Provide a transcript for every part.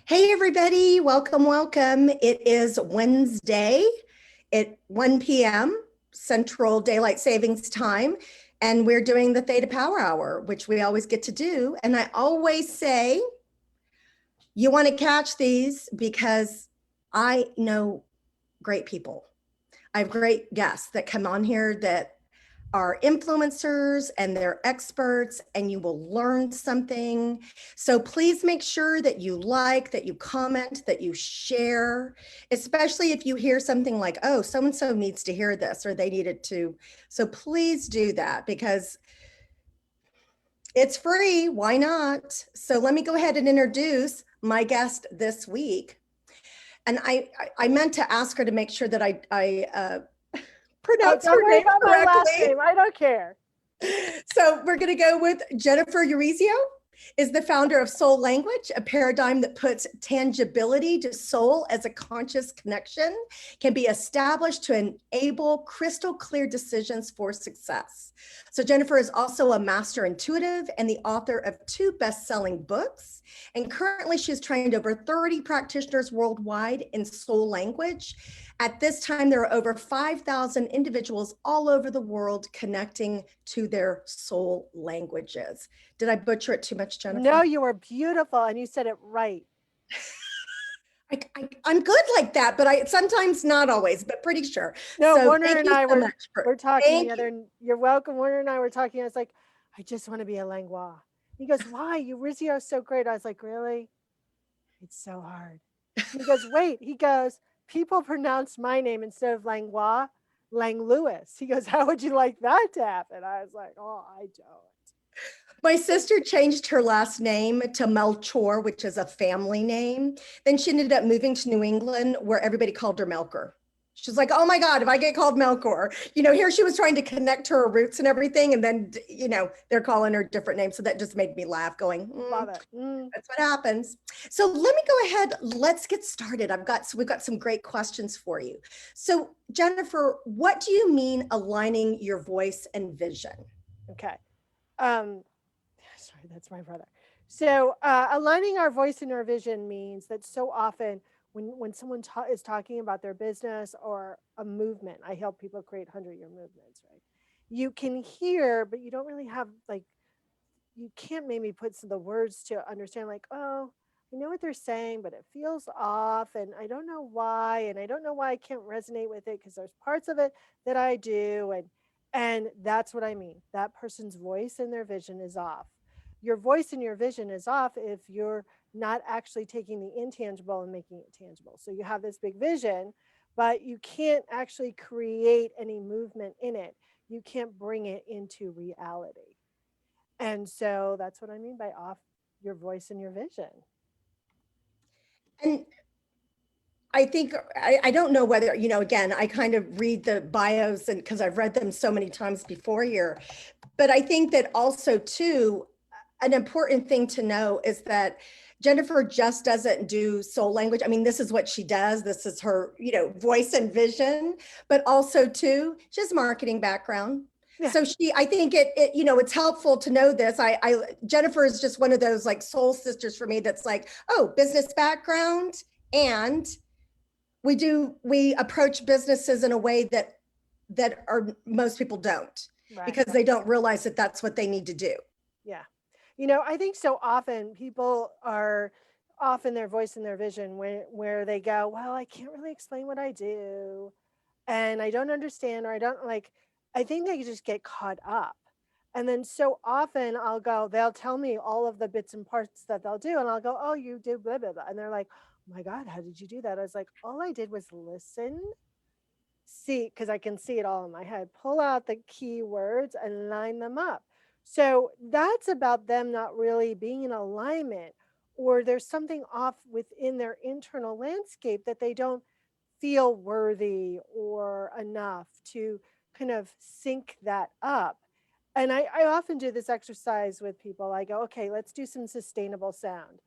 Hey, everybody, welcome, welcome. It is Wednesday at 1 p.m. Central Daylight Savings Time, and we're doing the Theta Power Hour, which we always get to do. And I always say, you want to catch these because I know great people. I have great guests that come on here that are influencers and they're experts, and you will learn something. So please make sure that you like, that you comment, that you share, especially if you hear something like, oh, so and so needs to hear this or they needed to. So please do that because it's free. Why not? So let me go ahead and introduce my guest this week. And I meant to ask her to make sure that I Oh, pronounce don't her worry name about my last correctly. name. I don't care. So we're going to go with Jennifer Urezzio, is the founder of Soul Language, a paradigm that puts tangibility to soul as a conscious connection, can be established to enable crystal clear decisions for success. So Jennifer is also a master intuitive and the author of 2 best-selling books. And currently she has trained over 30 practitioners worldwide in soul language. At this time, there are over 5,000 individuals all over the world connecting to their soul languages. Did I butcher it too much, Jennifer? No, you were beautiful and you said it right. I'm good like that, but I sometimes not always, but pretty sure. No, So Warner thank and you I so much were talking thank the you. other, you're welcome. Warner and I were talking. I was like, I just want to be a Langlois. He goes, why? Urezzio is so great. I was like, really? It's so hard. He goes, wait. He goes, people pronounce my name instead of Langlois, Lang Lewis. He goes, how would you like that to happen? I was like, oh, I don't. My sister changed her last name to Melchor, which is a family name. Then she ended up moving to New England where everybody called her Melker. She's like, oh my God, if I get called Melkor, here she was trying to connect to her roots and everything. And then, they're calling her different names. So that just made me laugh going, Love it. that's what happens. So let me go ahead. Let's get started. We've got some great questions for you. So Jennifer, what do you mean aligning your voice and vision? Okay. Um, sorry, that's my brother. So aligning our voice and our vision means that so often when someone is talking about their business or a movement, I help people create 100-year movements, right? You can hear, but you don't really have like, you can't maybe put some of the words to understand like, oh, I know what they're saying, but it feels off and I don't know why. And I don't know why I can't resonate with it because there's parts of it that I do. And that's what I mean. That person's voice and their vision is off. Your voice and your vision is off if you're not actually taking the intangible and making it tangible. So you have this big vision, but you can't actually create any movement in it. You can't bring it into reality. And so that's what I mean by off your voice and your vision. And I think I don't know whether, again, I kind of read the bios and because I've read them so many times before here. But I think that also too, an important thing to know is that Jennifer just doesn't do soul language. I mean, this is what she does. This is her, voice and vision, but also too, she has marketing background. Yeah. So I think it's helpful to know this. Jennifer is just one of those like soul sisters for me. That's like, oh, business background. And we approach businesses in a way that are most people don't Right. because they don't realize that that's what they need to do. Yeah. I think so often people are off in their voice and their vision where they go, well, I can't really explain what I do and I don't understand or I don't like, I think they just get caught up. And then so often they'll tell me all of the bits and parts that they'll do. And I'll go, oh, you do blah, blah, blah. And they're like, oh my God, how did you do that? I was like, all I did was listen, see, because I can see it all in my head, pull out the key words and line them up. So that's about them not really being in alignment, or there's something off within their internal landscape that they don't feel worthy or enough to kind of sync that up. And I often do this exercise with people. I go, okay, let's do some sustainable sound.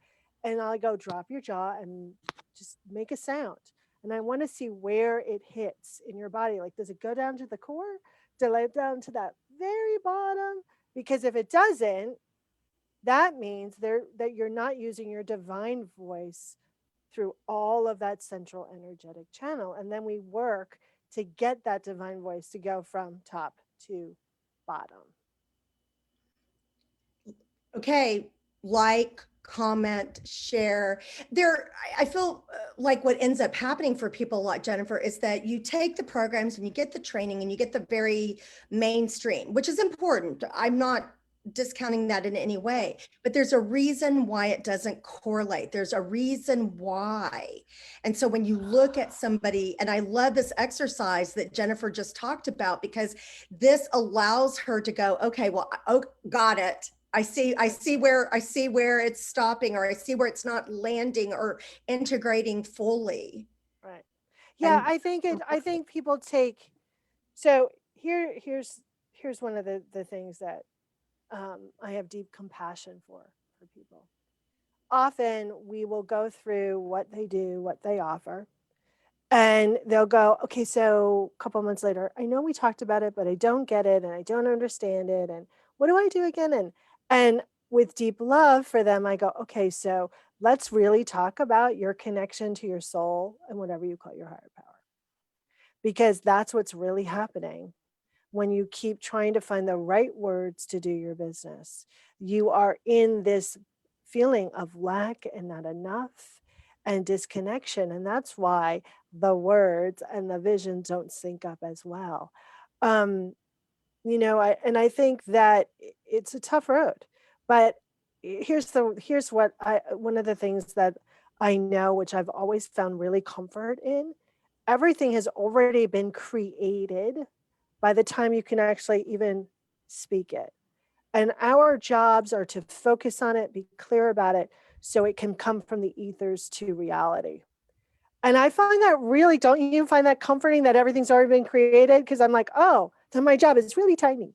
And I'll go, drop your jaw and just make a sound. And I want to see where it hits in your body. Like, does it go down to the core? Does it go down to that very bottom? Because if it doesn't, that means that you're not using your divine voice through all of that central energetic channel. And then we work to get that divine voice to go from top to bottom. Okay, like, comment, share. I feel like what ends up happening for people like Jennifer is that you take the programs and you get the training and you get the very mainstream, which is important. I'm not discounting that in any way, but there's a reason why it doesn't correlate. There's a reason why. And so when you look at somebody, and I love this exercise that Jennifer just talked about, because this allows her to go, okay, well, oh, got it. I see where it's stopping, or I see where it's not landing or integrating fully. Right. Yeah, And I think people take, so here's one of the things that I have deep compassion for people. Often we will go through what they do, what they offer, and they'll go, okay, so a couple months later, I know we talked about it, but I don't get it and I don't understand it. And what do I do again? And with deep love for them, I go, okay, so let's really talk about your connection to your soul and whatever you call your higher power. Because that's what's really happening when you keep trying to find the right words to do your business. You are in this feeling of lack and not enough and disconnection. And that's why the words and the vision don't sync up as well. Um, I think that it's a tough road, but here's what I one of the things that I know, which I've always found really comfort in. Everything has already been created by the time you can actually even speak it. And our jobs are to focus on it, be clear about it, so it can come from the ethers to reality. And I find that really, don't you find that comforting that everything's already been created? Because I'm like, oh, then my job is really tiny.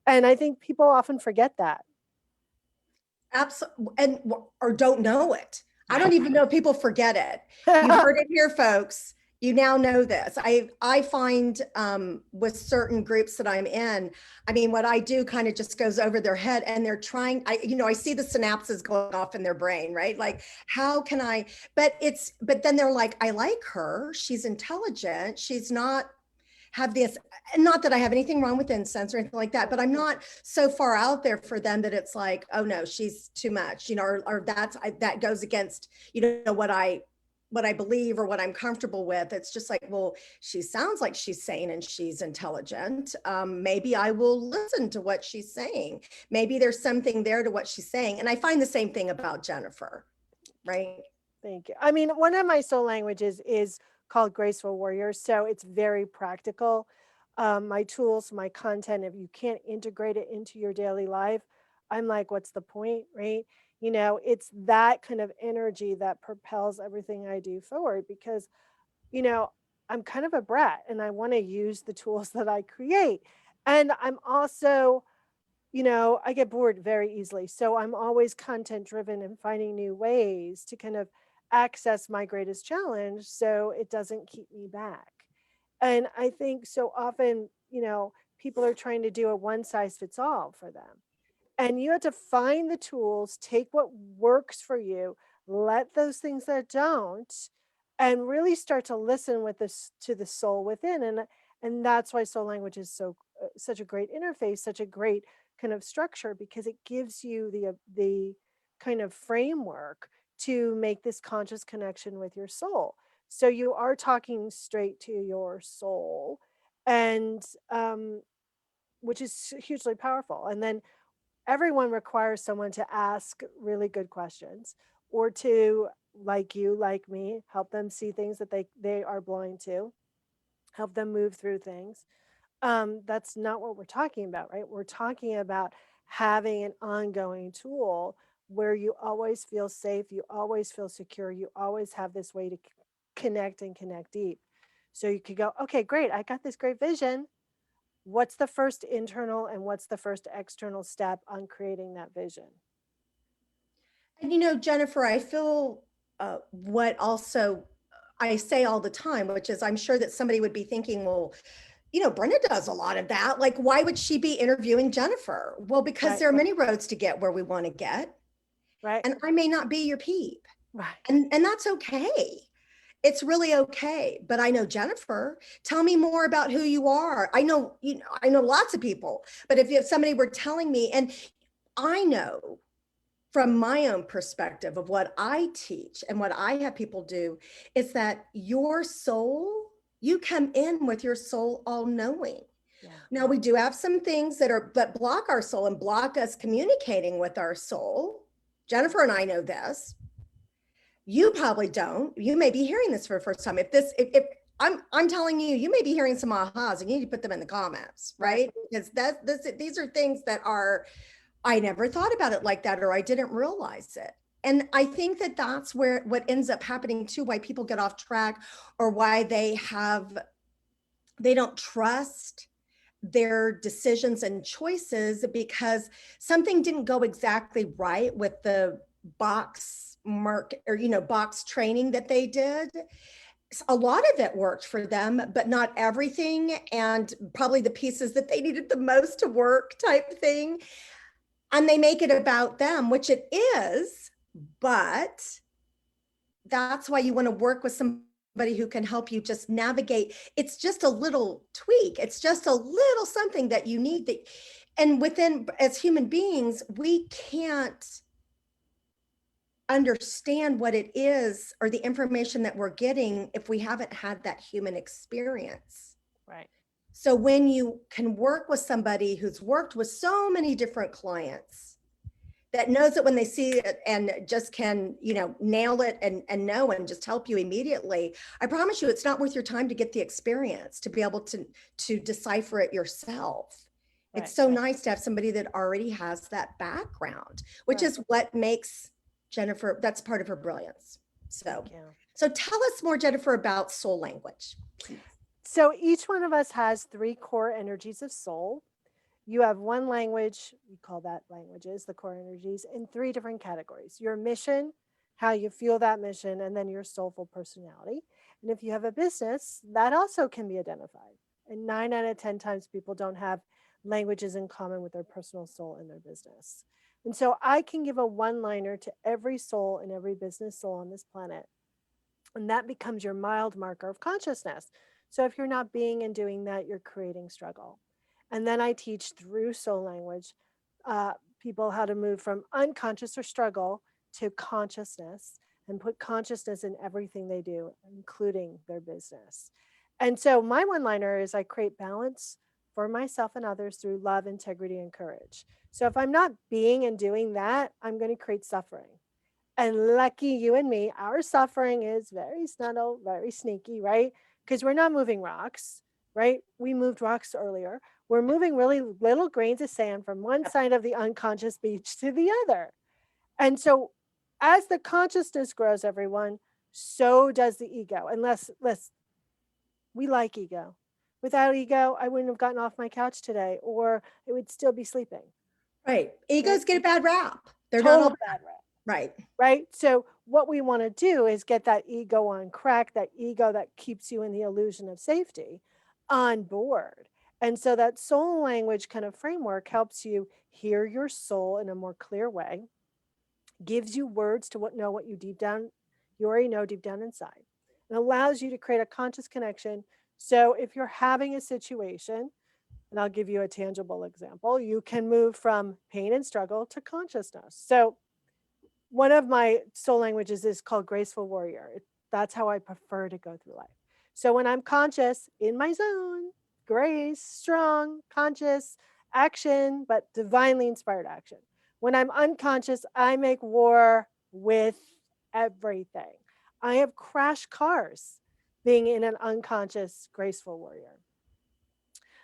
And I think people often forget that. absolutely, or don't know it. I don't even know people forget it. You heard it here, folks. You now know this. I find with certain groups that I'm in, I mean, what I do kind of just goes over their head, and they're trying. I see the synapses going off in their brain, right? Like, how can I? But then they're like, I like her. She's intelligent. She's not have this, and not that I have anything wrong with incense or anything like that, but I'm not so far out there for them that it's like, oh no, she's too much, or that goes against, what I believe or what I'm comfortable with. It's just like, well, she sounds like she's sane and she's intelligent. Maybe I will listen to what she's saying. Maybe there's something there to what she's saying. And I find the same thing about Jennifer, right? Thank you. I mean, one of my soul languages is called Graceful Warrior. So it's very practical. My tools, my content, if you can't integrate it into your daily life, I'm like, what's the point, right? It's that kind of energy that propels everything I do forward because, you know, I'm kind of a brat and I want to use the tools that I create. And I'm also, I get bored very easily. So I'm always content driven and finding new ways to kind of access my greatest challenge so it doesn't keep me back. And I think so often, people are trying to do a one size fits all for them. And you have to find the tools, take what works for you, let those things that don't, and really start to listen with this to the soul within. And that's why soul language is such a great interface, such a great kind of structure because it gives you the kind of framework to make this conscious connection with your soul. So you are talking straight to your soul, and which is hugely powerful. And then everyone requires someone to ask really good questions or to, like you, like me, help them see things that they are blind to, help them move through things. That's not what we're talking about, right? We're talking about having an ongoing tool where you always feel safe, you always feel secure, you always have this way to connect and connect deep. So you could go, okay, great, I got this great vision. What's the first internal and what's the first external step on creating that vision? And Jennifer, I feel what also I say all the time, which is I'm sure that somebody would be thinking, well, Brenda does a lot of that. Like, why would she be interviewing Jennifer? Well, because Right, there are many roads to get where we want to get. right. And I may not be your peep. Right. And that's okay. It's really okay. But I know, Jennifer, tell me more about who you are. I know lots of people, but if somebody were telling me, and I know from my own perspective of what I teach and what I have people do, is that your soul, you come in with your soul all knowing. Yeah. Now we do have some things that block our soul and block us communicating with our soul. Jennifer and I know this. You probably don't. You may be hearing this for the first time. If I'm telling you, you may be hearing some ahas, and you need to put them in the comments, right? Because these are things that are, I never thought about it like that, or I didn't realize it. And I think that that's where what ends up happening too, why people get off track, or why they don't trust their decisions and choices, because something didn't go exactly right with the box mark, or box training that they did. A lot of it worked for them, but not everything, and probably the pieces that they needed the most to work, type thing. And they make it about them, which it is, but that's why you want to work with somebody who can help you just navigate. It's just a little tweak. It's just a little something that you need, that, and within, as human beings, we can't understand what it is or the information that we're getting if we haven't had that human experience. Right. So when you can work with somebody who's worked with so many different clients, that knows it when they see it, and just can, nail it and know and just help you immediately, I promise you, it's not worth your time to get the experience to be able to decipher it yourself. Right. It's so nice to have somebody that already has that background, which Right. is what makes Jennifer, that's part of her brilliance. So Thank you. so tell us more, Jennifer, about soul language, please. So each one of us has 3 core energies of soul. You have one language, we call that languages, the core energies, in 3 different categories: your mission, how you feel that mission, and then your soulful personality. And if you have a business, that also can be identified. And 9 out of 10 times people don't have languages in common with their personal soul in their business. And so I can give a one-liner to every soul and every business soul on this planet. And that becomes your mild marker of consciousness. So if you're not being and doing that, you're creating struggle. And then I teach through soul language people how to move from unconscious or struggle to consciousness, and put consciousness in everything they do, including their business. And so my one liner is, I create balance for myself and others through love, integrity, and courage. So if I'm not being and doing that, I'm going to create suffering. And lucky you and me, our suffering is very subtle, very sneaky, right? Because we're not moving rocks, right? We moved rocks earlier. We're moving really little grains of sand from one side of the unconscious beach to the other. And so as the consciousness grows, everyone, so does the ego. Unless we like ego. Without ego, I wouldn't have gotten off my couch today, or I would still be sleeping. Right. Egos get a bad rap. They're not Total all bad rap. right. Right. So what we want to do is get that ego on crack, that ego that keeps you in the illusion of safety, on board. And so that soul language kind of framework helps you hear your soul in a more clear way, gives you words to know what you already know deep down inside, and allows you to create a conscious connection. So if you're having a situation, and I'll give you a tangible example, you can move from pain and struggle to consciousness. So one of my soul languages is called graceful warrior. That's how I prefer to go through life. So when I'm conscious, in my zone, grace, strong, conscious action, but divinely inspired action. When I'm unconscious, I make war with everything. I have crashed cars being in an unconscious graceful warrior.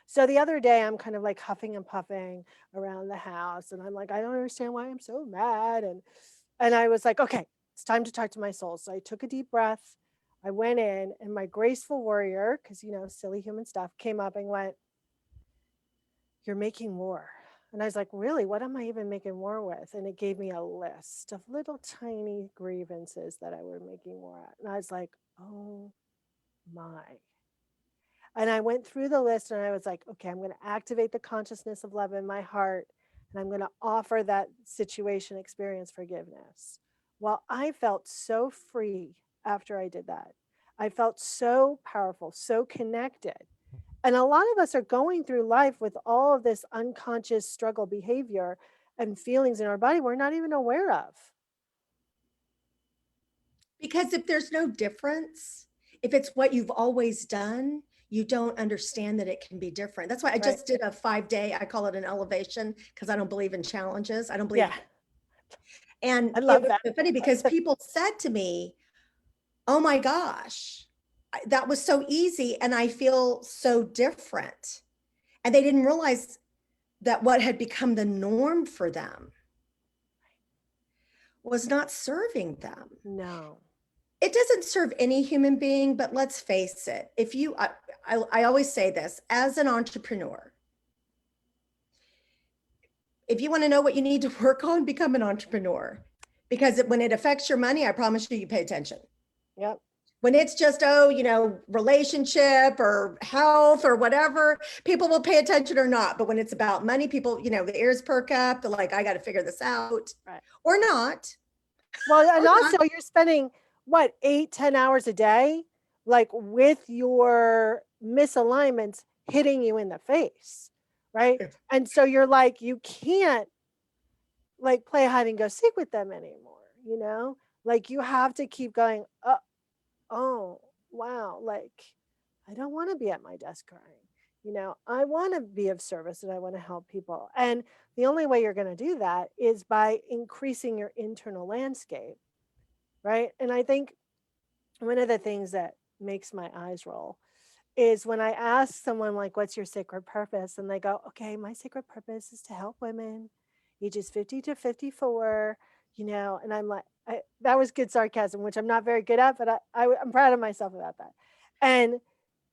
So the other day, I'm kind of like huffing and puffing around the house, and I'm like, I don't understand why I'm so mad. And I was like, okay, it's time to talk to my soul. So I took a deep breath. I went in, and my graceful warrior, because, silly human stuff, came up and went, you're making war. And I was like, really? What am I even making war with? And it gave me a list of little tiny grievances that I were making war at. And I was like, oh my. And I went through the list, and I was like, okay, I'm going to activate the consciousness of love in my heart. And I'm going to offer that situation experience forgiveness. Well, I felt so free after I did that. I felt so powerful, so connected. And a lot of us are going through life with all of this unconscious struggle behavior and feelings in our body we're not even aware of. Because if there's no difference, if it's what you've always done, you don't understand that it can be different. That's why I Right. just did a 5 day, I call it an elevation because I don't believe in challenges. I don't believe, Yeah. and I it love was that. so funny because people said to me, oh my gosh, that was so easy and I feel so different. And they didn't realize that what had become the norm for them was not serving them. No. It doesn't serve any human being, but let's face it. If you, I always say this as an entrepreneur, if you want to know what you need to work on, become an entrepreneur. Because when it affects your money, I promise you, you pay attention. Yep. When it's just, oh, relationship or health or whatever, people will pay attention or not. But when it's about money, people, the ears perk up. They're like, I got to figure this out Right. or not, Well, or and not. also you're spending what, 8, 10 hours a day, like with your misalignments hitting you in the face. Right. And so you're like, you can't like play hide and go seek with them anymore. Like you have to keep going, oh, wow. Like, I don't want to be at my desk crying. I want to be of service and I want to help people. And the only way you're going to do that is by increasing your internal landscape. Right. And I think one of the things that makes my eyes roll is when I ask someone, like, what's your sacred purpose? And they go, okay, my sacred purpose is to help women ages 50 to 54, and I'm like, that was good sarcasm, which I'm not very good at, but I'm proud of myself about that. And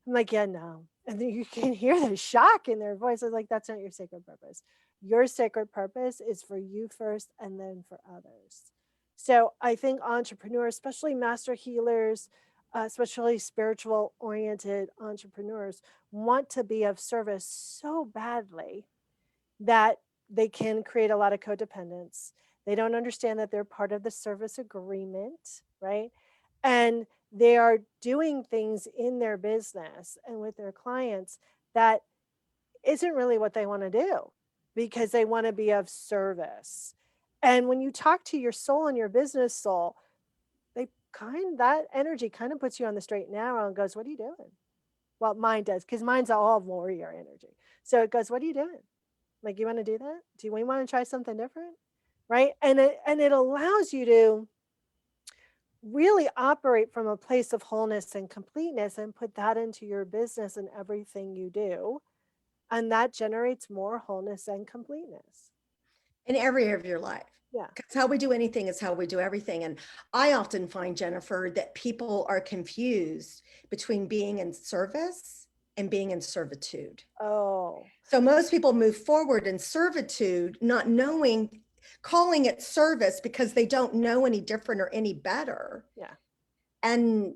I'm like, yeah, no. And then you can hear the shock in their voice. I was like, that's not your sacred purpose. Your sacred purpose is for you first and then for others. So I think entrepreneurs, especially master healers, especially spiritual oriented entrepreneurs, want to be of service so badly that they can create a lot of codependence. They don't understand that they're part of the service agreement, right? And they are doing things in their business and with their clients that isn't really what they want to do because they want to be of service. And when you talk to your soul and your business soul, that energy kind of puts you on the straight and narrow and goes, what are you doing? Well, mine does, because mine's all warrior energy. So it goes, what are you doing? Like, you want to do that? Do we want to try something different? Right. And it allows you to really operate from a place of wholeness and completeness and put that into your business and everything you do. And that generates more wholeness and completeness. In every area of your life. Yeah. Because how we do anything is how we do everything. And I often find, Jennifer, that people are confused between being in service and being in servitude. Oh, So most people move forward in servitude, not knowing, calling it service because they don't know any different or any better. yeah. And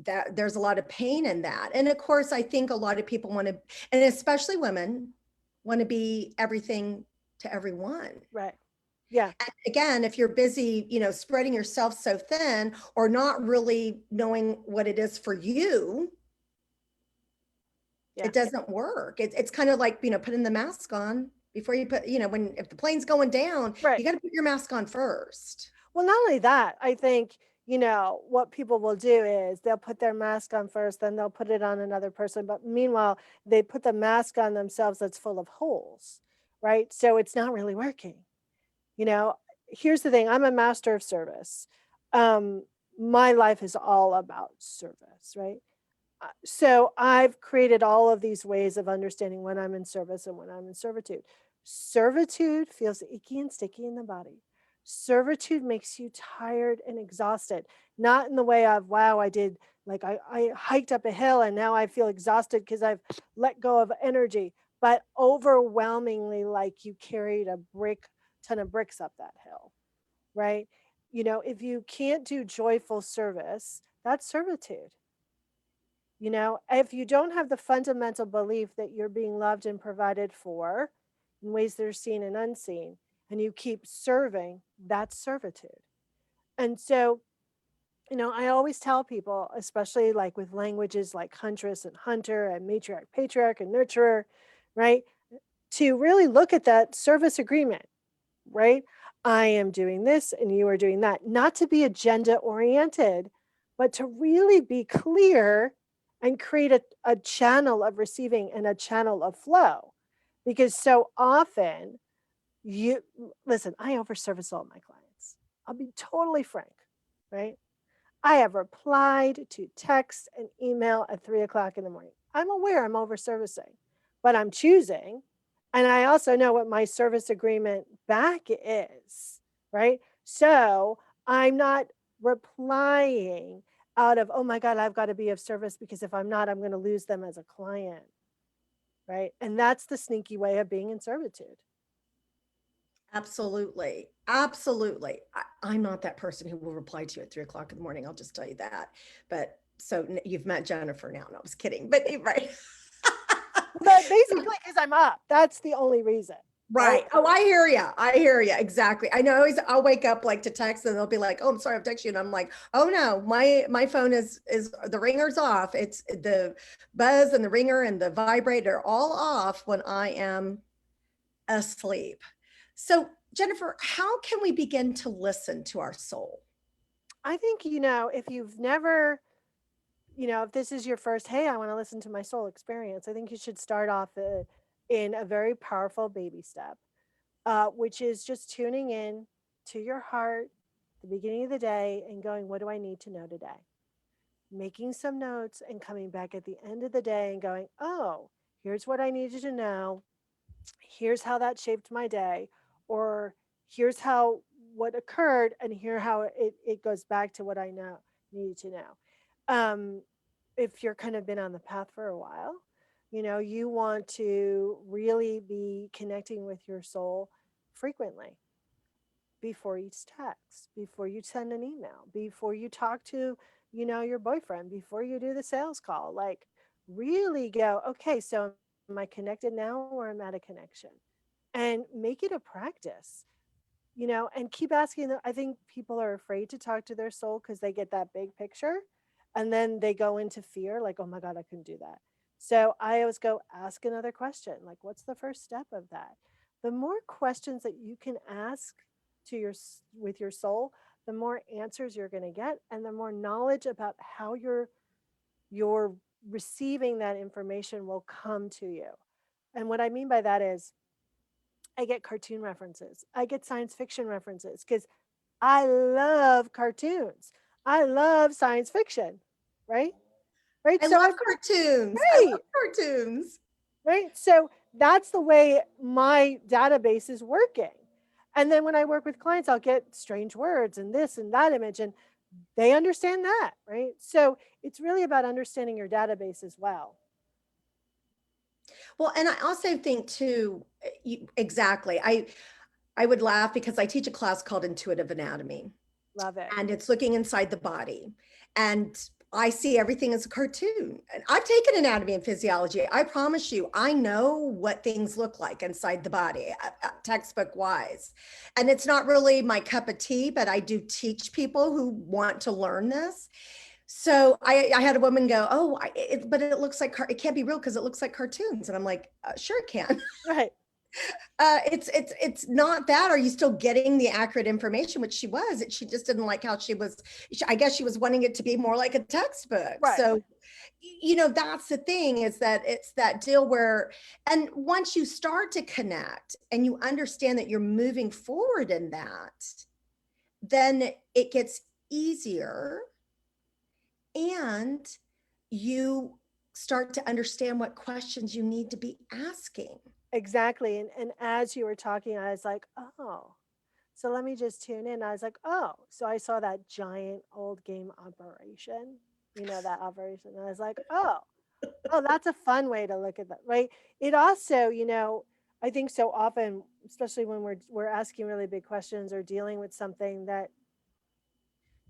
that there's a lot of pain in that. And of course, I think a lot of people want to, and especially women, want to be everything to everyone. Right. Yeah. And again, if you're busy, spreading yourself so thin or not really knowing what it is for you, Yeah. it doesn't work. It's kind of like, putting the mask on before you put, if the plane's going down, Right. you got to put your mask on first. Well, not only that, I think, what people will do is they'll put their mask on first, then they'll put it on another person. But meanwhile, they put the mask on themselves that's full of holes, right? So it's not really working. You know, Here's the thing, I'm a master of service. Um, my life is all about service, right? So I've created all of these ways of understanding when I'm in service and when I'm in servitude. Servitude feels icky and sticky in the body. Servitude makes you tired and exhausted, not in the way of, wow, I hiked up a hill and now I feel exhausted because I've let go of energy, but overwhelmingly like you carried a ton of bricks up that hill, right? If you can't do joyful service, that's servitude. If you don't have the fundamental belief that you're being loved and provided for in ways that are seen and unseen, and you keep serving, that's servitude. And so, I always tell people, especially like with languages like huntress and hunter and matriarch, patriarch and nurturer, right? To really look at that service agreement, right? I am doing this and you are doing that, not to be agenda oriented, but to really be clear and create a channel of receiving and a channel of flow. Because so often you listen, I overservice all my clients. I'll be totally frank, right? I have replied to text and email at 3 o'clock in the morning. I'm aware I'm over servicing, but I'm choosing. And I also know what my service agreement back is, right? So I'm not replying out of, oh my God, I've got to be of service because if I'm not, I'm going to lose them as a client, right? And that's the sneaky way of being in servitude. Absolutely. Absolutely. I'm not that person who will reply to you at 3 o'clock in the morning. I'll just tell you that. But so you've met Jennifer now. No, I was kidding. But right. But basically, because I'm up, that's the only reason. Right. Oh, I hear you. I hear you. Exactly. I know I'll wake up like to text and they'll be like, "Oh, I'm sorry, I've texted you." And I'm like, "Oh no, my phone is the ringer's off. It's the buzz and the ringer and the vibrator all off when I am asleep." So, Jennifer, how can we begin to listen to our soul? I think, if you've never, if this is your first, hey, I want to listen to my soul experience, I think you should start off in a very powerful baby step, which is just tuning in to your heart at the beginning of the day and going, what do I need to know today? Making some notes and coming back at the end of the day and going, oh, here's what I needed to know. Here's how that shaped my day, or here's how what occurred, and here how it goes back to what I know needed to know. Um, if you're kind of been on the path for a while, you want to really be connecting with your soul frequently before you text, before you send an email, before you talk to, your boyfriend, before you do the sales call. Like really go, okay, so am I connected now or am I at a connection? And make it a practice, and keep asking them. I think people are afraid to talk to their soul because they get that big picture and then they go into fear, like, oh my God, I couldn't do that. So I always go ask another question, like, what's the first step of that? The more questions that you can ask to with your soul, the more answers you're going to get and the more knowledge about how you're receiving that information will come to you. And what I mean by that is I get cartoon references. I get science fiction references because I love cartoons. I love science fiction, right? Right. I So love I've cartoons. I right, love cartoons. right. So that's the way my database is working. And then when I work with clients, I'll get strange words and this and that image, and they understand that, right? So it's really about understanding your database as well. Well, and I also think too, exactly. I would laugh because I teach a class called Intuitive Anatomy, Love it. and it's looking inside the body. And I see everything as a cartoon. And I've taken anatomy and physiology. I promise you, I know what things look like inside the body, textbook wise. And it's not really my cup of tea, but I do teach people who want to learn this. So I had a woman go, "Oh, but it looks like it can't be real because it looks like cartoons." And I'm like, "Sure it can." Right. It's not that. Are you still getting the accurate information? Which she was. She just didn't like how she was. I guess she was wanting it to be more like a textbook. Right. So, that's the thing, is that it's that deal where, and once you start to connect and you understand that you're moving forward in that, then it gets easier, and you start to understand what questions you need to be asking. Exactly. And as you were talking, I was like, oh, so let me just tune in. I was like, oh, so I saw that giant old game operation, that operation. And I was like, oh, that's a fun way to look at that, right? It also, I think so often, especially when we're asking really big questions or dealing with something that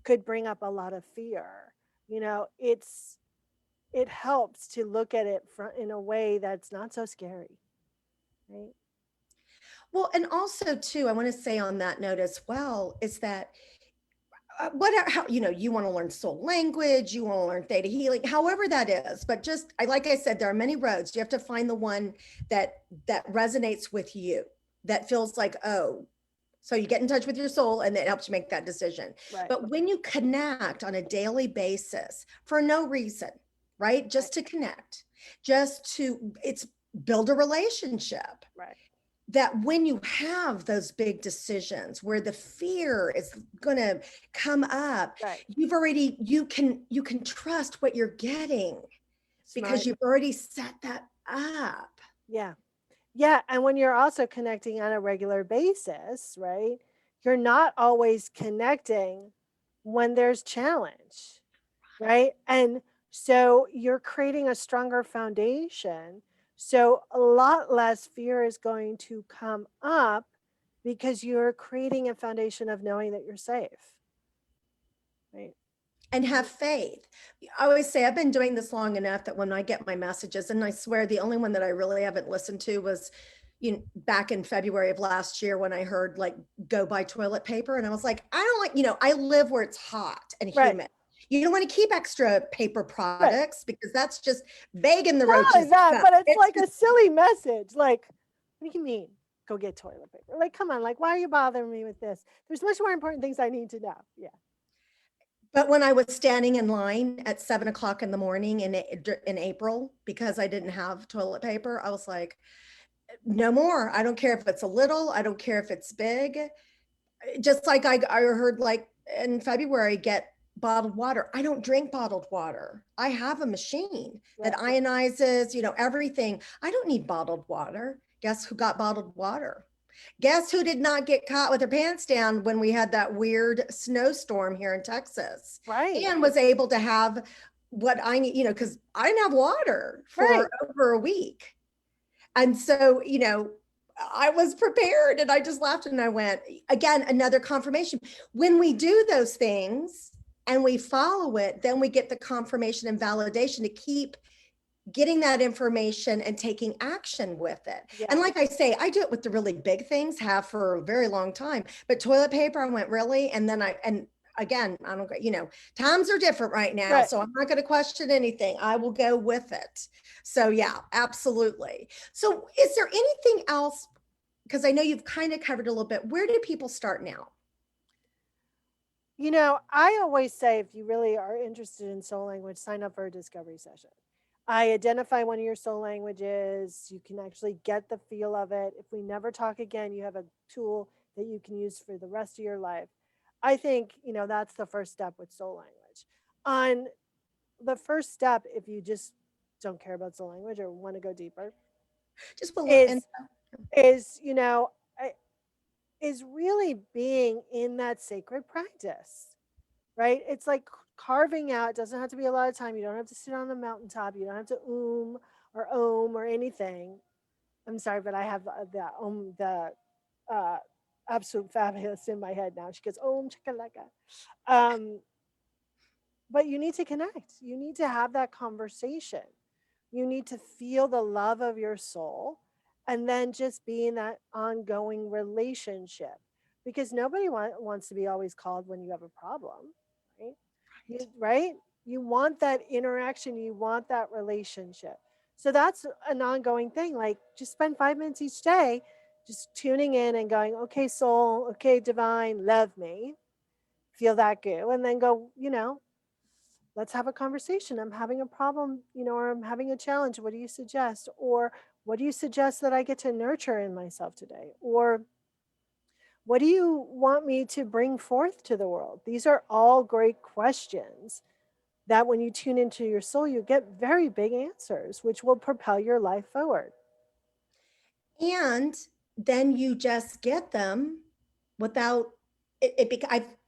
could bring up a lot of fear, it helps to look at it in a way that's not so scary, right? Well, and also too, I want to say on that note as well, is that whatever, how, you want to learn soul language, you want to learn theta healing, however that is. But just, like I said, there are many roads. You have to find the one that resonates with you, that feels like, oh, so you get in touch with your soul and it helps you make that decision. Right. But when you connect on a daily basis for no reason, right? Just to connect, it's build a relationship. Right. That when you have those big decisions where the fear is going to come up, Right. you can trust what you're getting because Smart. you've already set that up. Yeah. Yeah. And when you're also connecting on a regular basis, right? You're not always connecting when there's challenge, right? And so you're creating a stronger foundation. So a lot less fear is going to come up because you're creating a foundation of knowing that you're safe, right? And have faith. I always say I've been doing this long enough that when I get my messages, and I swear the only one that I really haven't listened to was back in February of last year when I heard like go buy toilet paper. And I was like, I don't like, I live where it's hot and Right. humid. You don't want to keep extra paper Right. products because that's just begging the Not only roaches. that, but it's like a just, silly message. Like, what do you mean? Go get toilet paper. Like, come on, like, why are you bothering me with this? There's much more important things I need to know. Yeah. but when I was standing in line at 7 o'clock in the morning in April, because I didn't have toilet paper, I was like, no more. I don't care if it's a little, I don't care if it's big. Just like I heard like in February, get bottled water. I don't drink bottled water. I have a machine that ionizes, everything. I don't need bottled water. Guess who got bottled water? Guess who did not get caught with her pants down when we had that weird snowstorm here in Texas? Right. And was able to have what I need, because I didn't have water for over a week. And so, I was prepared and I just laughed and I went, again, another confirmation. When we do those things and we follow it, then we get the confirmation and validation to keep getting that information and taking action with it. Yeah. And like I say, I do it with the really big things, have for a very long time, but toilet paper, I went really, and then again, I don't, times are different right now. Right. So I'm not going to question anything. I will go with it. So yeah, absolutely. So is there anything else? Because I know you've kind of covered a little bit. Where do people start now? I always say if you really are interested in soul language, sign up for a discovery session. I identify one of your soul languages. You can actually get the feel of it. If we never talk again, you have a tool that you can use for the rest of your life. I think, that's the first step with soul language. On the first step, if you just don't care about soul language or want to go deeper, Just a little is, info. is, you know, is really being in that sacred practice, right? It's like carving out, it doesn't have to be a lot of time. You don't have to sit on a mountaintop. You don't have to or om or anything. I'm sorry, but I have the uh, absolute fabulous in my head now. She goes, om chakalaka. But you need to connect. You need to have that conversation. You need to feel the love of your soul and then just be in that ongoing relationship because nobody wants to be always called when you have a problem, right? Right? You want that interaction, you want that relationship. So that's an ongoing thing. Like just spend 5 minutes each day just tuning in and going, okay, soul, okay, divine, love me, feel that goo, and then go, let's have a conversation. I'm having a problem, or I'm having a challenge. What do you suggest? Or what do you suggest that I get to nurture in myself today? Or what do you want me to bring forth to the world? These are all great questions that when you tune into your soul, you get very big answers, which will propel your life forward. And then you just get them without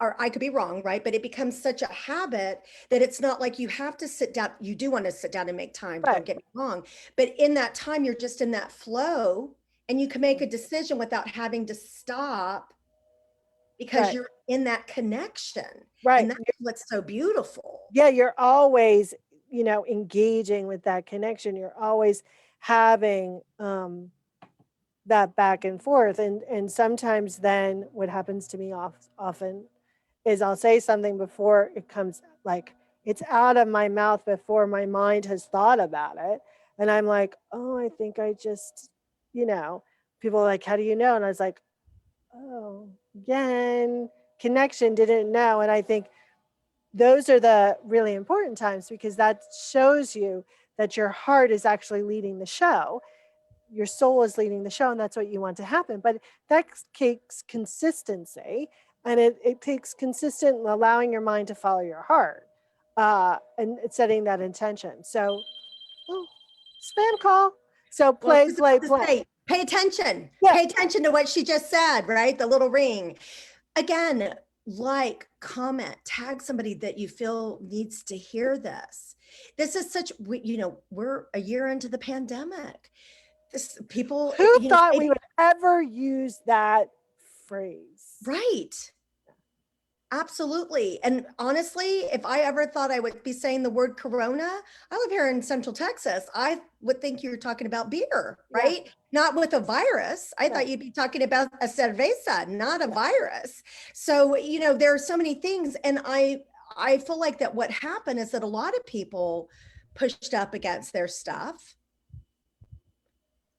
I could be wrong, right? But it becomes such a habit that it's not like you have to sit down. You do want to sit down and make time, Right. don't get me wrong. But in that time, you're just in that flow and you can make a decision without having to stop because you're in that connection. Right. And that's what's so beautiful. Yeah, you're always, engaging with that connection. You're always having that back and forth. And sometimes then what happens to me often is I'll say something before it comes, like it's out of my mouth before my mind has thought about it. And I'm like, oh, I think I just, you know, people are like, how do you know? And I was like, oh, again, connection, didn't know. And I think those are the really important times, because that shows you that your heart is actually leading the show, your soul is leading the show, and that's what you want to happen. But that takes consistency, and it takes consistent allowing your mind to follow your heart, and setting that intention. So, oh, spam call. So Well, I play, was play, about to play. say, pay attention. Yeah, Pay attention to what she just said, right? The little ring. Again, like, comment, tag somebody that you feel needs to hear this. This is such, we're a year into the pandemic. This people, who thought we would ever use that phrase? right. Absolutely. And honestly, if I ever thought I would be saying the word Corona, I live here in Central Texas. I would think you were talking about beer, Yeah. right? Not with a virus. I Yeah. thought you'd be talking about a cerveza, not a Yeah. virus. So, there are so many things. And I feel like that what happened is that a lot of people pushed up against their stuff.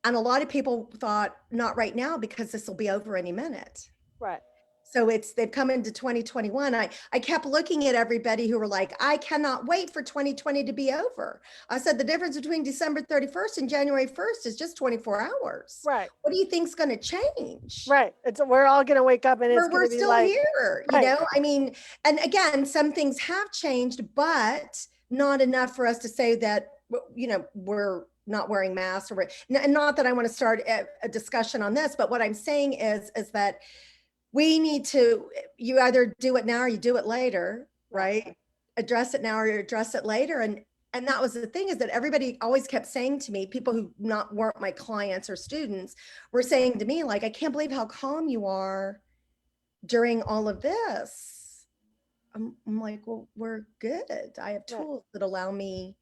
And a lot of people thought, not right now, because this will be over any minute. Right. So they've come into 2021. I kept looking at everybody who were like, I cannot wait for 2020 to be over. I said the difference between December 31st and January 1st is just 24 hours. Right. What do you think's going to change? Right. We're all going to wake up and it's going We're to be still like, here, right. I mean, and again, some things have changed, but not enough for us to say that, we're not wearing masks, and not that I want to start a discussion on this, but what I'm saying is that we need to, you either do it now or you do it later, right? Address it now or you address it later. And that was the thing, is that everybody always kept saying to me, people who weren't my clients or students were saying to me, like, I can't believe how calm you are during all of this. I'm like, well, we're good. I have tools that allow me,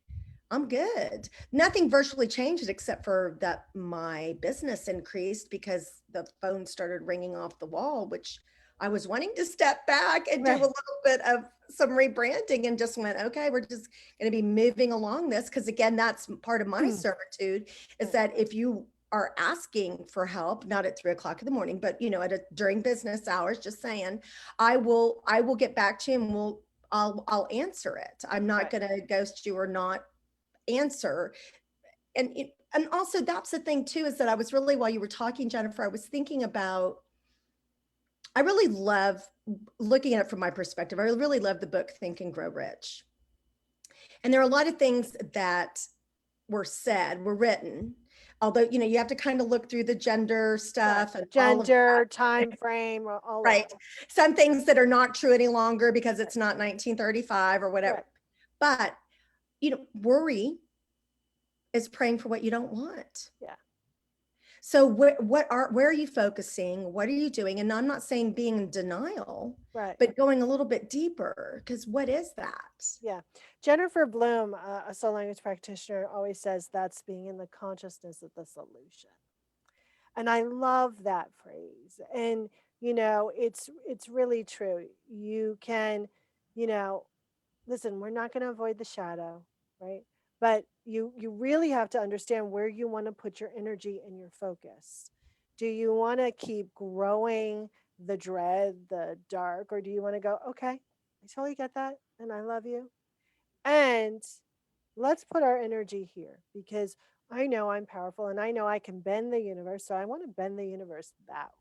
I'm good. Nothing virtually changed except for that my business increased because the phone started ringing off the wall, which I was wanting to step back and do a little bit of some rebranding, and just went, okay, we're just going to be moving along this. Because again, that's part of my servitude, is that if you are asking for help, not at 3 o'clock in the morning, but during business hours, just saying, I will get back to you, and I'll answer it. I'm not going to ghost you or not answer. And also, that's the thing too, is that I was really, while you were talking, Jennifer, I was thinking about, I really love looking at it from my perspective. I really love the book Think and Grow Rich. And there are a lot of things that were written, although you have to kind of look through the gender stuff, and gender, time frame, all right. Some things that are not true any longer because it's not 1935 or whatever. But worry is praying for what you don't want. Yeah. So where are you focusing? What are you doing? And I'm not saying being in denial, but going a little bit deeper, because what is that? Yeah. Jennifer Bloom, a soul language practitioner, always says that's being in the consciousness of the solution. And I love that phrase. And, it's really true. You can, listen, we're not going to avoid the shadow, right? But you really have to understand where you want to put your energy and your focus. Do you want to keep growing the dread, the dark, or do you want to go, okay, I totally get that, and I love you, and let's put our energy here, because I know I'm powerful and I know I can bend the universe, so I want to bend the universe that way.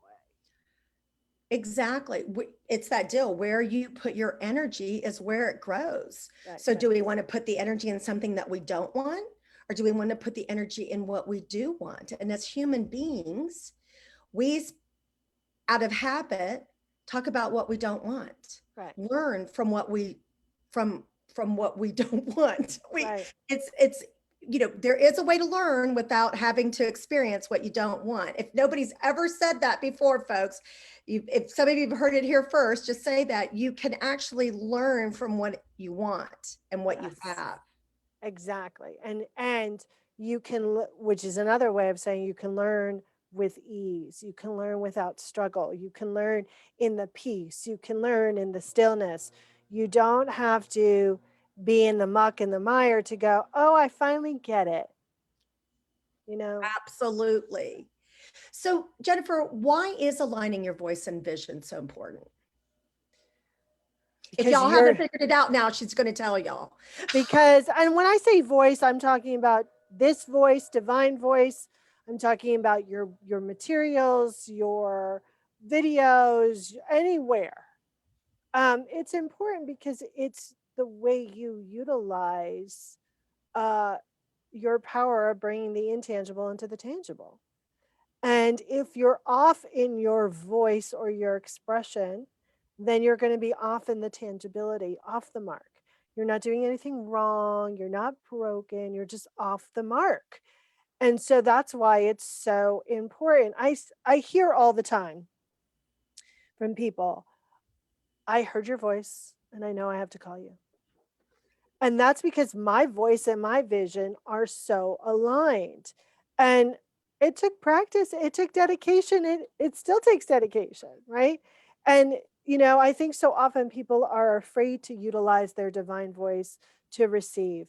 Exactly. It's that deal. Where you put your energy is where it grows. So do we want to put the energy in something that we don't want? Or do we want to put the energy in what we do want? And as human beings, we, out of habit, talk about what we don't want. Learn from what we don't want. It's there is a way to learn without having to experience what you don't want. If nobody's ever said that before, folks, if some of you have heard it here first, just say that you can actually learn from what you want and what you have. Exactly. And you can, which is another way of saying you can learn with ease. You can learn without struggle. You can learn in the peace. You can learn in the stillness. You don't have to be in the muck and the mire to go, oh, I finally get it. You know, Absolutely. So, Jennifer, why is aligning your voice and vision so important? If because y'all haven't you're, figured it out now, she's going to tell y'all. because, and when I say voice, I'm talking about this voice, divine voice. I'm talking about your materials, your videos, anywhere. It's important because it's the way you utilize uh, your power of bringing the intangible into the tangible. And if you're off in your voice or your expression, then you're going to be off in the tangibility, off the mark. You're not doing anything wrong. You're not broken. You're just off the mark. And so that's why it's so important. I hear all the time from people, I heard your voice and I know I have to call you. And that's because my voice and my vision are so aligned. And it took practice, it took dedication, it still takes dedication, right? And, you know, I think so often people are afraid to utilize their divine voice to receive.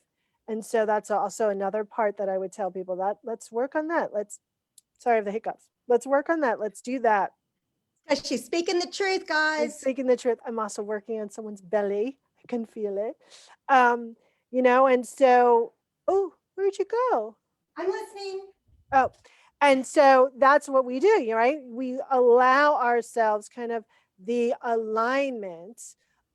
And so that's also another part that I would tell people that let's work on that. Sorry of the hiccups. Let's work on that. Let's do that. Because she's speaking the truth, I'm guys. speaking the truth. I'm also working on someone's belly. I can feel it. Um, you know, and so, oh, where'd you go? I'm listening. Oh, and so that's what we do, right? We allow ourselves kind of the alignment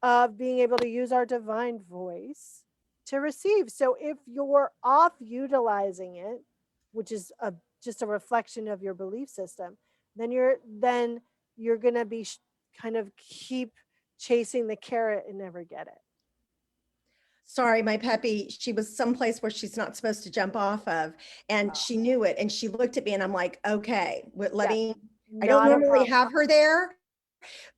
of being able to use our divine voice to receive. So if you're off utilizing it, which is just a reflection of your belief system, then you're going to be kind of keep chasing the carrot and never get it. Sorry, my puppy, she was someplace where she's not supposed to jump off of, and she knew it. And she looked at me and I'm like, okay, let Yeah, me, I don't not a normally problem. have her there,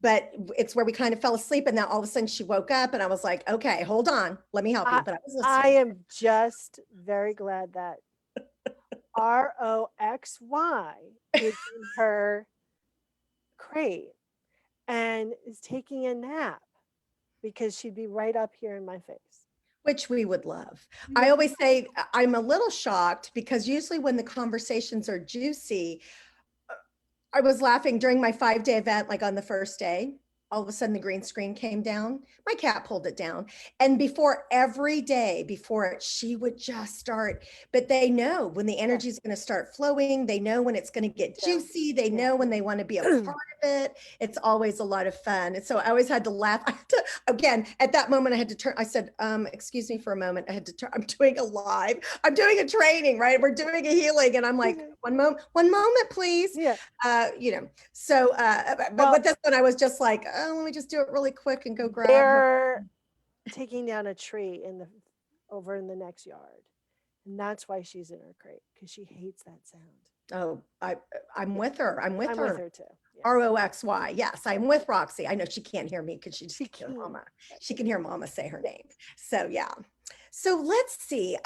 but it's where we kind of fell asleep. And now all of a sudden she woke up and I was like, okay, hold on, let me help you. I, But I was I listening. am just very glad that ROXY is in her crate and is taking a nap because she'd be right up here in my face. Which we would love. We I would always say I'm a little shocked because usually when the conversations are juicy, I was laughing during my 5-day event, like on the first day. All of a sudden, the green screen came down. My cat pulled it down. And before every day, before it, she would just start. But they know when the energy is going to start flowing. They know when it's going to get juicy. They know when they want to be a part of it. It's always a lot of fun. And so I always had to laugh. Again, at that moment, I had to turn. I said, excuse me for a moment. I had to turn. I'm doing a live. I'm doing a training, right? We're doing a healing. And I'm like, one moment, please. Yeah. You know, so, but with this one, I was just like, oh, let me just do it really quick and go grab her. They're taking down a tree over in the next yard. And that's why she's in her crate, because she hates that sound. Oh, I'm with her. I'm with I'm her. with her too. Yeah. ROXY. Yes, I'm with Roxy. I know she can't hear me because she just She can hear can't. Mama. She can hear Mama say her name. So yeah. So let's see.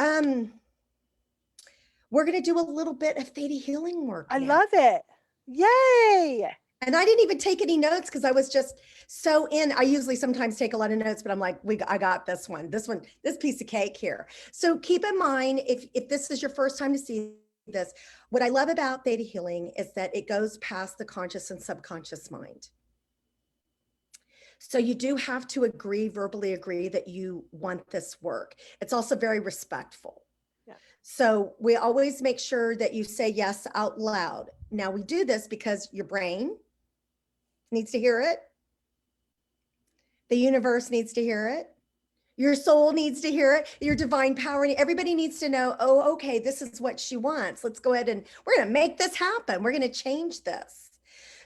We're gonna do a little bit of Theta healing work I now. love it. Yay. And I didn't even take any notes because I was just so in. I usually sometimes take a lot of notes, but I'm like, I got this one, this piece of cake here. So keep in mind, if this is your first time to see this, what I love about Theta healing is that it goes past the conscious and subconscious mind. So you do have to verbally agree that you want this work. It's also very respectful. Yeah. So we always make sure that you say yes out loud. Now we do this because your brain needs to hear it. The universe needs to hear it. Your soul needs to hear it. Your divine power, everybody needs to know, oh, okay, this is what she wants. Let's go ahead and we're going to make this happen. We're going to change this.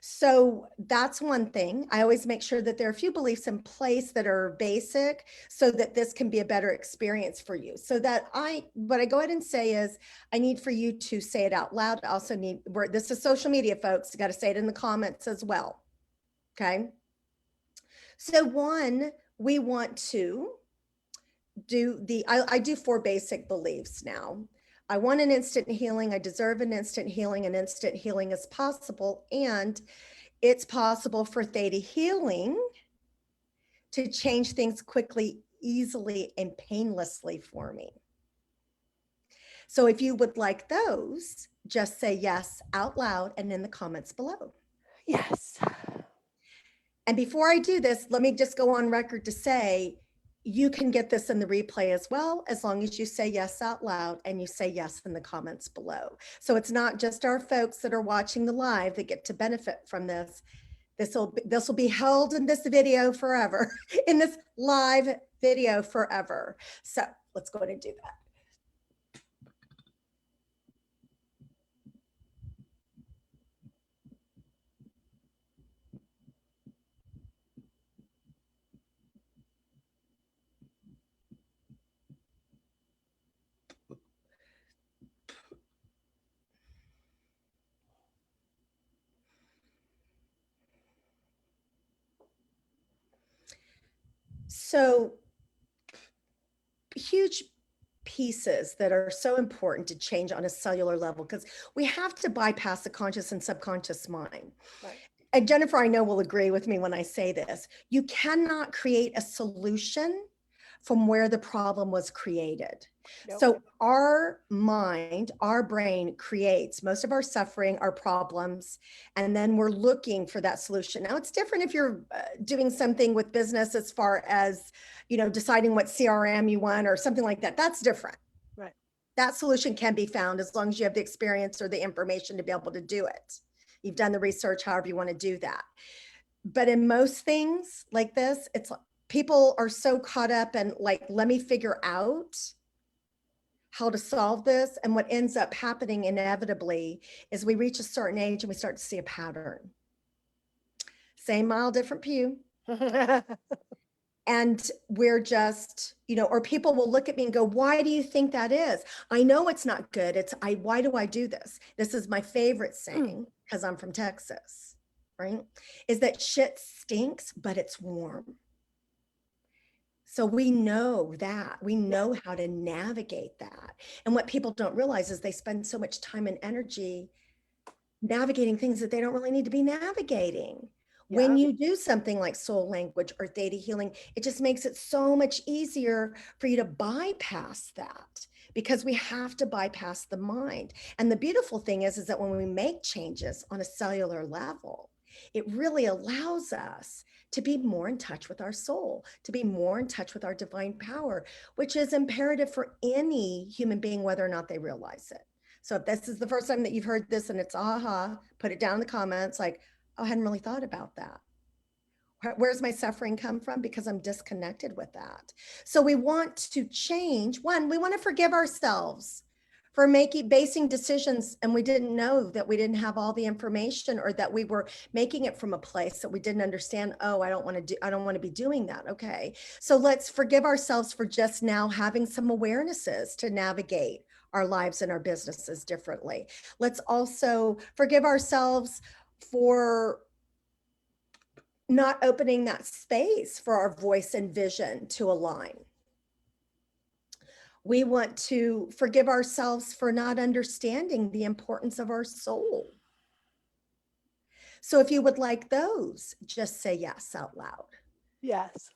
So that's one thing. I always make sure that there are a few beliefs in place that are basic so that this can be a better experience for you. So that what I go ahead and say is, I need for you to say it out loud. I also need, this is social media, folks. You got to say it in the comments as well. Okay. So one, we want to do I do 4 basic beliefs now. I want an instant healing. I deserve an instant healing. An instant healing is possible. And it's possible for Theta Healing to change things quickly, easily, and painlessly for me. So if you would like those, just say yes out loud and in the comments below. Yes. And before I do this, let me just go on record to say, you can get this in the replay as well, as long as you say yes out loud and you say yes in the comments below. So it's not just our folks that are watching the live that get to benefit from this. This will be held in this video forever, in this live video forever. So let's go ahead and do that. So huge pieces that are so important to change on a cellular level, because we have to bypass the conscious and subconscious mind. Right. And Jennifer, I know will agree with me when I say this. You cannot create a solution from where the problem was created. Nope. So our mind, our brain creates most of our suffering, our problems, and then we're looking for that solution. Now it's different if you're doing something with business as far as, deciding what CRM you want or something like that. That's different. Right. That solution can be found as long as you have the experience or the information to be able to do it. You've done the research, however you want to do that. But in most things like this, it's people are so caught up and like, let me figure out how to solve this. And what ends up happening inevitably is we reach a certain age and we start to see a pattern. Same mile, different pew. And we're just, or people will look at me and go, why do you think that is? I know it's not good. Why do I do this? This is my favorite saying, because I'm from Texas, right? Is that shit stinks, but it's warm. So we know that. We know how to navigate that. And what people don't realize is they spend so much time and energy navigating things that they don't really need to be navigating. Yeah. When you do something like soul language or theta healing, it just makes it so much easier for you to bypass that, because we have to bypass the mind. And the beautiful thing is that when we make changes on a cellular level, it really allows us to be more in touch with our soul, to be more in touch with our divine power, which is imperative for any human being, whether or not they realize it. So if this is the first time that you've heard this and it's aha, put it down in the comments like, oh, I hadn't really thought about that. Where's my suffering come from? Because I'm disconnected with that. So we want to change. One, we want to forgive ourselves for basing decisions and we didn't know that we didn't have all the information, or that we were making it from a place that we didn't understand. Oh, I don't want to be doing that. Okay. So let's forgive ourselves for just now having some awarenesses to navigate our lives and our businesses differently. Let's also forgive ourselves for not opening that space for our voice and vision to align. We want to forgive ourselves for not understanding the importance of our soul. So if you would like those, just say yes out loud. Yes.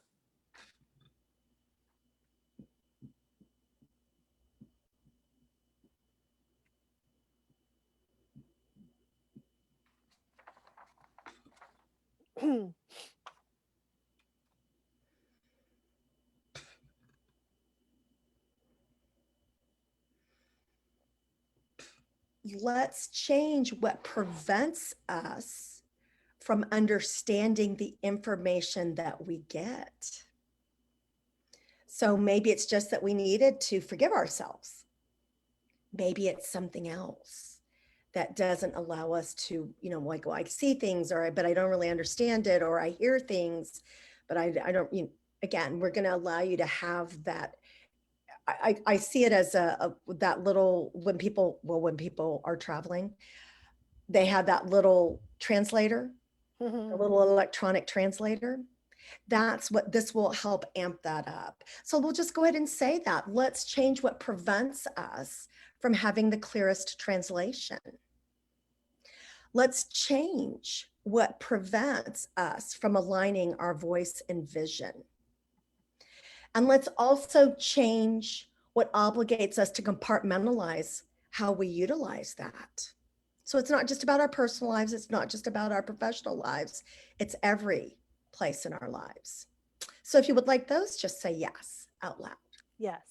Let's change what prevents us from understanding the information that we get. So maybe it's just that we needed to forgive ourselves. Maybe it's something else that doesn't allow us to, like, well, I see things, but I don't really understand it, or I hear things, but I don't, again, we're going to allow you to have that. I see it as that little, when people are traveling, they have that little translator, a little electronic translator. That's what this will help amp that up. So we'll just go ahead and say that. Let's change what prevents us from having the clearest translation. Let's change what prevents us from aligning our voice and vision. And let's also change what obligates us to compartmentalize how we utilize that. So it's not just about our personal lives. It's not just about our professional lives. It's every place in our lives. So if you would like those, just say yes out loud. Yes.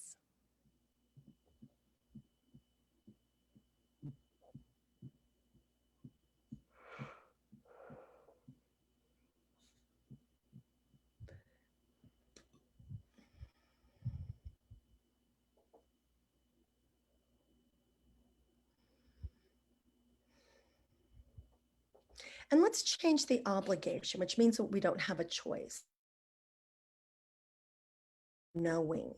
And let's change the obligation, which means that we don't have a choice. Knowing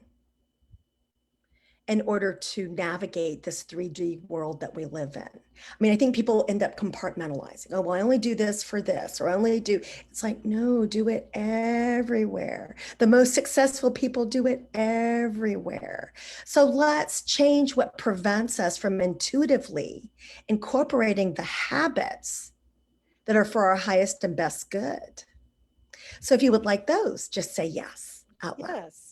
in order to navigate this 3D world that we live in. I mean, I think people end up compartmentalizing. Oh, well, I only do this for this, or I only do. It's like, no, do it everywhere. The most successful people do it everywhere. So let's change what prevents us from intuitively incorporating the habits that are for our highest and best good. So if you would like those, just say yes out loud. Yes.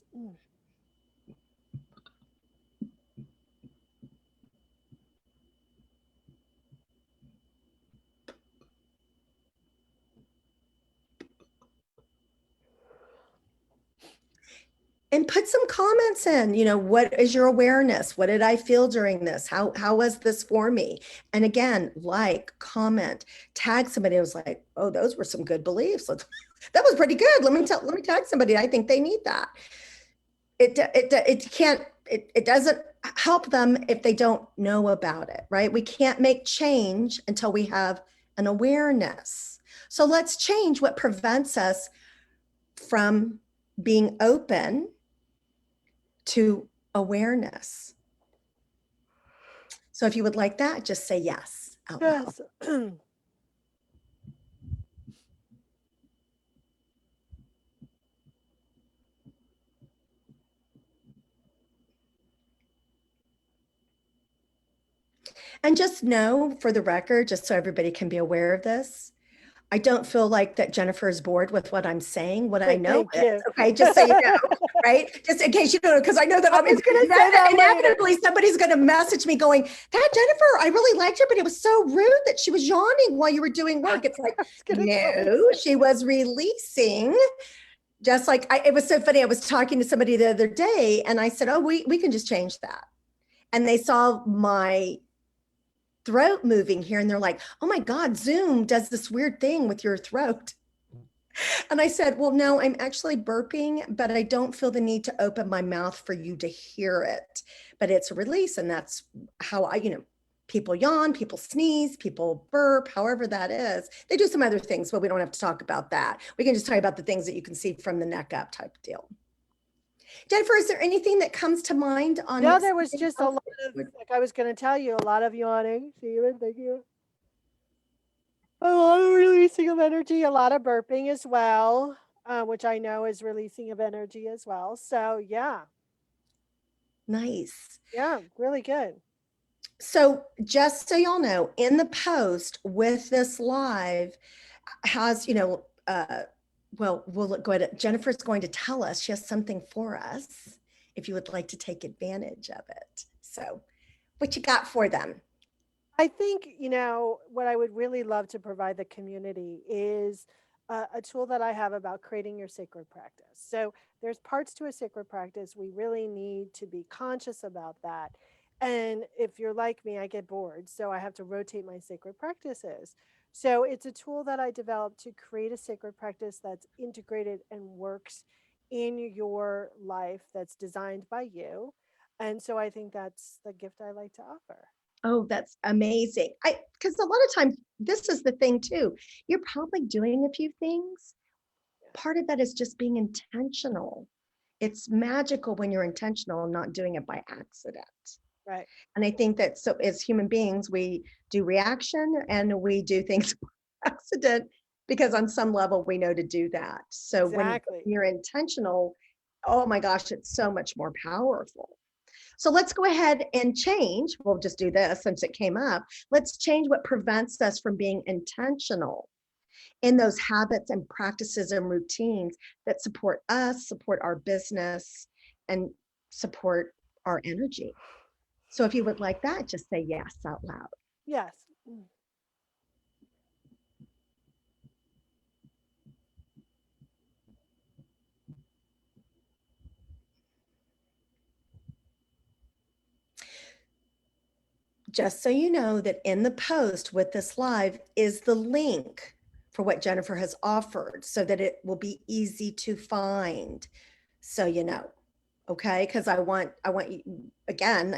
And put some comments in, what is your awareness? What did I feel during this? How was this for me? And again, like, comment, tag somebody who was like, oh, those were some good beliefs. That was pretty good. Let me tag somebody. I think they need that. It doesn't help them if they don't know about it, right? We can't make change until we have an awareness. So let's change what prevents us from being open to awareness. So if you would like that, just say yes out loud. Yes. And just know, for the record, just so everybody can be aware of this, I don't feel like that Jennifer is bored with what I'm saying. What I know Thank you. okay, just so you know, right? Just in case you don't know, because I know that I was gonna say that inevitably somebody's going to message me going, that Jennifer, I really liked her, but it was so rude that she was yawning while you were doing work. It's like, no, she was releasing. Just like it was so funny. I was talking to somebody the other day and I said, oh, we can just change that. And they saw my throat moving here and they're like, oh my God, Zoom does this weird thing with your throat. And I said, well, no, I'm actually burping, but I don't feel the need to open my mouth for you to hear it. But it's a release. And that's how people yawn, people sneeze, people burp, however that is. They do some other things, but we don't have to talk about that. We can just talk about the things that you can see from the neck up type deal. Jennifer, is there anything that comes to mind on? No, there was just a lot of, like I was going to tell you, a lot of yawning. Steven, thank you. A lot of releasing of energy, a lot of burping as well, which I know is releasing of energy as well. So yeah. Nice. Yeah, really good. So just so y'all know, in the post with this live has, well, we'll go ahead. Jennifer's going to tell us she has something for us if you would like to take advantage of it. So what you got for them? I think, what I would really love to provide the community is a tool that I have about creating your sacred practice. So there's parts to a sacred practice. We really need to be conscious about that. And if you're like me, I get bored. So I have to rotate my sacred practices. So it's a tool that I developed to create a sacred practice that's integrated and works in your life, that's designed by you. And so I think that's the gift I like to offer. Oh, that's amazing. Because a lot of times, this is the thing too. You're probably doing a few things. Part of that is just being intentional. It's magical when you're intentional and not doing it by accident. Right. And I think that so as human beings, we do reaction and we do things by accident because on some level we know to do that. So Exactly. when you're intentional, oh my gosh, it's so much more powerful. So let's go ahead and change. We'll just do this since it came up. Let's change what prevents us from being intentional in those habits and practices and routines that support us, support our business, and support our energy. So if you would like that, just say yes out loud. Yes. Just so you know that in the post with this live is the link for what Jennifer has offered so that it will be easy to find. So you know, okay? Because I want you, again,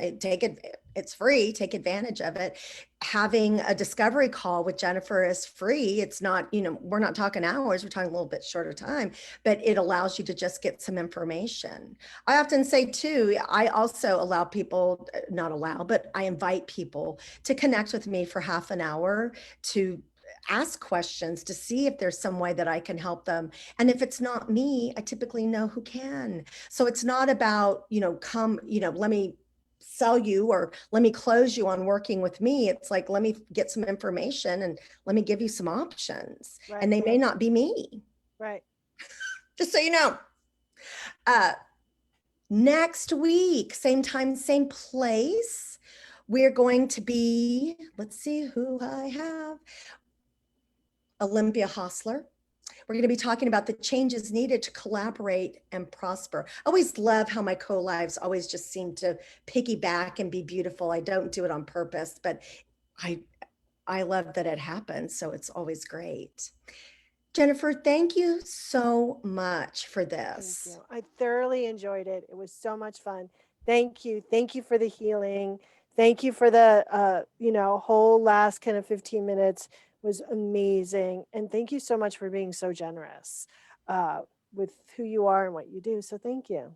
it's free, take advantage of it. Having a discovery call with Jennifer is free. It's not, we're not talking hours, we're talking a little bit shorter time, but it allows you to just get some information. I often say too, I also allow people, not allow, but I invite people to connect with me for half an hour to ask questions to see if there's some way that I can help them. And if it's not me, I typically know who can. So it's not about, let me sell you or let me close you on working with me. It's like, let me get some information and let me give you some options. Right. And they may not be me. Right. Just so you know. Next week, same time, same place, we're going to be, let's see who I have. Olympia Hostler. We're going to be talking about the changes needed to collaborate and prosper. I always love how my co-lives always just seem to piggyback and be beautiful. I don't do it on purpose, but I love that it happens. So it's always great. Jennifer, thank you so much for this. Thank you. I thoroughly enjoyed it. It was so much fun. Thank you. Thank you for the healing. Thank you for the whole last kind of 15 minutes was amazing. And thank you so much for being so generous with who you are and what you do. So thank you.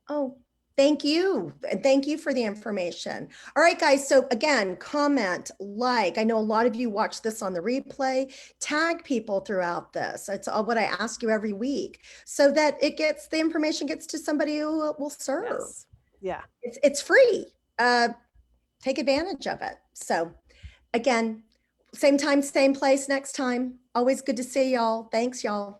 Oh, thank you. And thank you for the information. All right, guys. So again, comment, like, I know a lot of you watch this on the replay, tag people throughout this. It's all what I ask you every week so that the information gets to somebody who will serve. Yes. Yeah. It's free. Take advantage of it. So again, same time, same place next time. Always good to see y'all. Thanks, y'all.